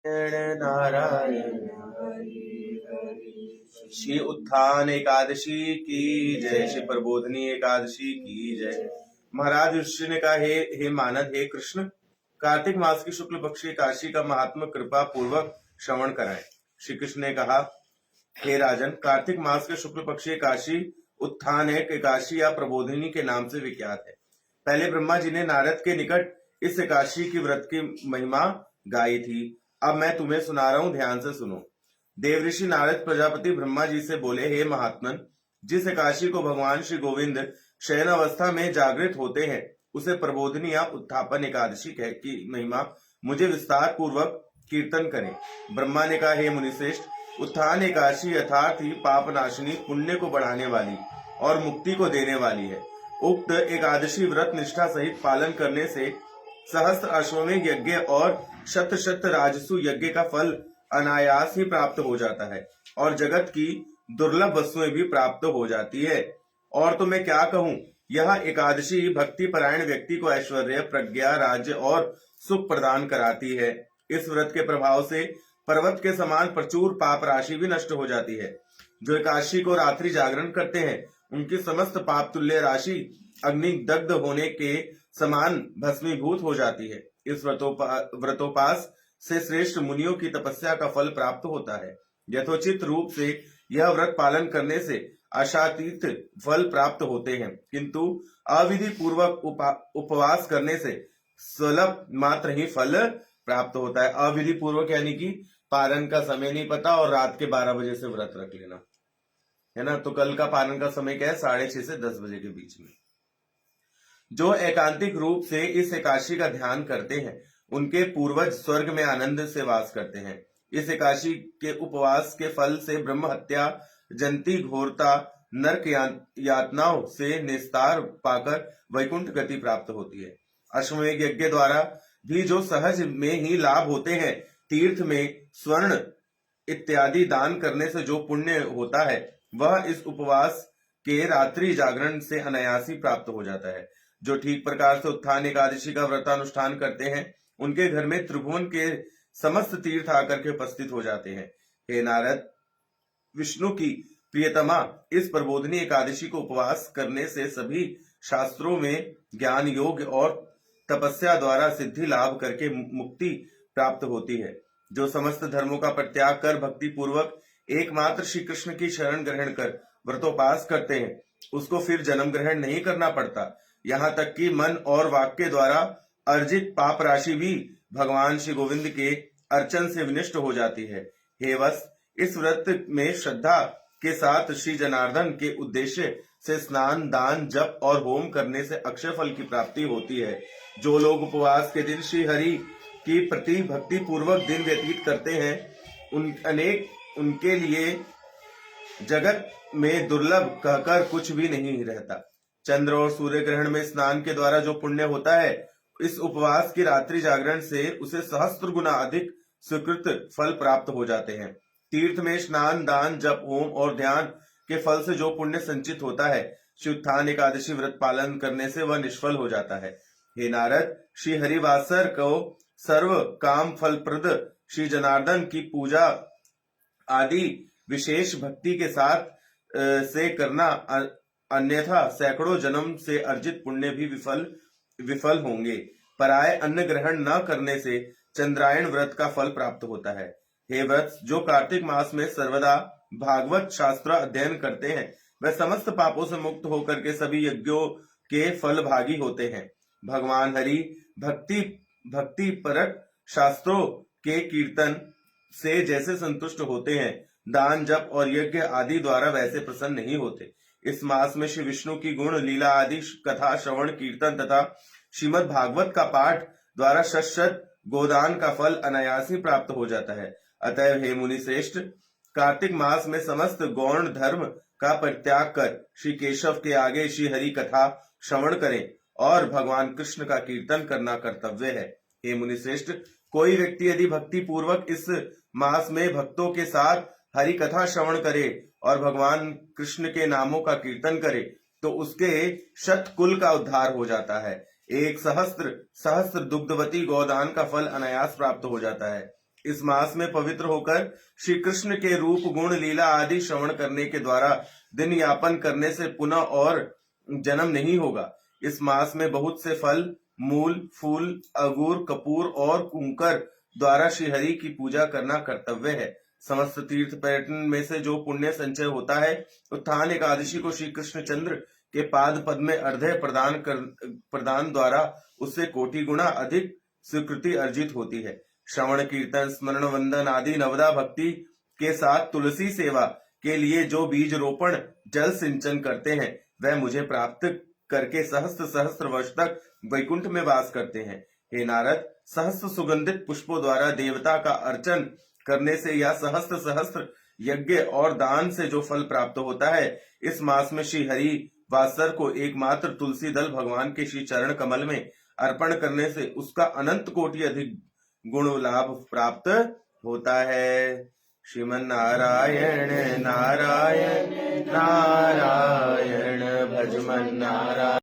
नारायण श्री उत्थान एकादशी की जय। श्री प्रबोधनी एकादशी की जय। महाराज ऋषि ने कहा, हे मानद, हे कृष्ण, कार्तिक मास की शुक्ल पक्ष एकादशी का महात्मा कृपा पूर्वक श्रवण कराएं। श्री कृष्ण ने कहा, हे राजन, कार्तिक मास के शुक्ल पक्ष एकादशी उत्थान एकादशी या प्रबोधिनी के नाम से विख्यात है। पहले ब्रह्मा जी ने नारद के निकट इस एकादशी की व्रत की महिमा गाई थी। अब मैं तुम्हें सुना रहा हूं, ध्यान से सुनो। देव ऋषि नारद प्रजापति ब्रह्मा जी से बोले, हे महात्मन, जिस एकादशी को भगवान श्री गोविंद शयन अवस्था में जागृत होते हैं उसे प्रबोधनी या उत्थापन एकादशी की महिमा मुझे विस्तार पूर्वक कीर्तन करें। ब्रह्मा ने कहा, हे मुनिश्रेष्ठ, उत्थान एकादशी यथार्थ ही पाप नाशिनी, पुण्य को बढ़ाने वाली और मुक्ति को देने वाली है। उक्त एकादशी व्रत निष्ठा सहित पालन करने से सहस्त्र अश्वमेध यज्ञ और शत शत राजसु यज्ञ का फल अनायास ही प्राप्त हो जाता है और जगत की दुर्लभ वस्तुएं भी प्राप्त हो जाती है। और तो मैं क्या कहूँ, यह एकादशी भक्ति परायण व्यक्ति को ऐश्वर्य, प्रज्ञा, राज्य और सुख प्रदान कराती है। इस व्रत के प्रभाव से पर्वत के समान प्रचुर पाप राशि भी नष्ट हो जाती है। जो एकादशी को रात्रि जागरण करते हैं उनकी समस्त पाप तुल्य राशि अग्नि दग्ध होने के समान भस्मीभूत हो जाती है। इस व्रतोपास से श्रेष्ठ मुनियों की तपस्या का फल प्राप्त होता है। यथोचित रूप से यह व्रत पालन करने से आशातीत फल प्राप्त होते हैं, किंतु अविधि पूर्वक उपवास करने से सुलभ मात्र ही फल प्राप्त होता है। अविधि पूर्वक यानी कि पारण का समय नहीं पता और रात के 12 बजे से व्रत रख लेना है ना। तो कल का पारण का समय क्या है? 6:30 से 10 बजे के बीच में। जो एकांतिक रूप से इस एकादशी का ध्यान करते हैं उनके पूर्वज स्वर्ग में आनंद से वास करते हैं। इस एकादशी के उपवास के फल से ब्रह्म हत्या, जंती घोरता, नरक यातनाओं से निस्तार पाकर वैकुंठ गति प्राप्त होती है। अश्वमेध यज्ञ द्वारा भी जो सहज में ही लाभ होते हैं, तीर्थ में स्वर्ण इत्यादि दान करने से जो पुण्य होता है, वह इस उपवास के रात्रि जागरण से अनायासी प्राप्त हो जाता है। जो ठीक प्रकार से उत्थान एकादशी का व्रतानुष्ठान करते हैं उनके घर में त्रिभुवन के समस्त तीर्थ आकर के उपस्थित हो जाते हैं। हे नारद, विष्णु की प्रियतमा, इस प्रबोधनी एकादशी को उपवास करने से सभी शास्त्रों में ज्ञान, योग और तपस्या द्वारा सिद्धि लाभ करके मुक्ति प्राप्त होती है। जो समस्त धर्मों का परित्याग कर भक्ति पूर्वक एकमात्र श्री कृष्ण की शरण ग्रहण कर व्रतोपास करते हैं उसको फिर जन्म ग्रहण नहीं करना पड़ता। यहाँ तक कि मन और वाक्य द्वारा अर्जित पाप राशि भी भगवान श्री गोविंद के अर्चन से विनष्ट हो जाती है। हे वत्स, इस व्रत में श्रद्धा के साथ श्री जनार्दन के उद्देश्य से स्नान, दान, जप और होम करने से अक्षय फल की प्राप्ति होती है। जो लोग उपवास के दिन श्री हरि की प्रति भक्ति पूर्वक दिन व्यतीत करते हैं उनके लिए जगत में दुर्लभ कहकर कुछ भी नहीं रहता। चंद्र और सूर्य ग्रहण में स्नान के द्वारा जो पुण्य होता है, इस उपवास की रात्रि जागरण से उसे सहस्त्र गुना अधिक स्वीकृत फल प्राप्त हो जाते हैं। तीर्थ में स्नान, दान, जप, होम और ध्यान के फल से जो पुण्य संचित होता है, श्री उत्थान एकादशी व्रत पालन करने से वह निष्फल हो जाता है। हे नारद, श्री हरिवासर को सर्व काम फलप्रद श्री जनार्दन की पूजा आदि विशेष भक्ति के साथ से करना, अन्यथा सैकड़ों जन्म से अर्जित पुण्य भी विफल होंगे। पराय अन्न ग्रहण न करने से चंद्रायण व्रत का फल प्राप्त होता है। हे व्रत, जो कार्तिक मास में सर्वदा भागवत शास्त्र अध्ययन करते हैं वह समस्त पापों से मुक्त होकर के सभी यज्ञों के फल भागी होते हैं। भगवान हरि भक्ति परक शास्त्रों के कीर्तन से जैसे संतुष्ट होते हैं, दान, जप और यज्ञ आदि द्वारा वैसे प्रसन्न नहीं होते। इस मास में श्री विष्णु की गुण लीला आदि कथा श्रवण, कीर्तन तथा श्रीमद् भागवत का पाठ द्वारा शत गोदान का फल अनायासी प्राप्त हो जाता है। अतएव हे मुनि श्रेष्ठ, कार्तिक मास में समस्त गौण धर्म का परित्याग कर श्री केशव के आगे श्री हरि कथा श्रवण करें और भगवान कृष्ण का कीर्तन करना कर्तव्य है। हे मुनि श्रेष्ठ, कोई व्यक्ति यदि भक्ति पूर्वक इस मास में भक्तों के साथ हरि कथा श्रवण करे और भगवान कृष्ण के नामों का कीर्तन करे तो उसके शत कुल का उद्धार हो जाता है। एक सहस्त्र दुग्धवती गोदान का फल अनायास प्राप्त हो जाता है। इस मास में पवित्र होकर श्री कृष्ण के रूप गुण लीला आदि श्रवण करने के द्वारा दिन यापन करने से पुनः और जन्म नहीं होगा। इस मास में बहुत से फल, मूल, फूल, अगूर, कपूर और कुंकर द्वारा श्रीहरि की पूजा करना कर्तव्य है। समस्त तीर्थ पर्यटन में से जो पुण्य संचय होता है, उत्थान एकादशी को श्री कृष्णचंद्र के पाद पद में अर्घ्य प्रदान द्वारा उससे कोटि गुना अधिक स्वीकृति अर्जित होती है। श्रवण, कीर्तन, स्मरण, वंदन आदि नवदा भक्ति के साथ तुलसी सेवा के लिए जो बीज रोपण जल सिंचन करते हैं, वह मुझे प्राप्त करके सहस्त्र सहस्त्र वर्ष तक वैकुंठ में वास करते हैं। हे नारद, सहस्त्र सुगंधित पुष्पों द्वारा देवता का अर्चन करने से या सहस्त्र सहस्त्र यज्ञ और दान से जो फल प्राप्त होता है, इस मास में श्री हरि वासर को एकमात्र तुलसी दल भगवान के श्री चरण कमल में अर्पण करने से उसका अनंत कोटि अधिक गुण लाभ प्राप्त होता है। श्रीमन नारायण नारायण नारायण भजमन नारायण।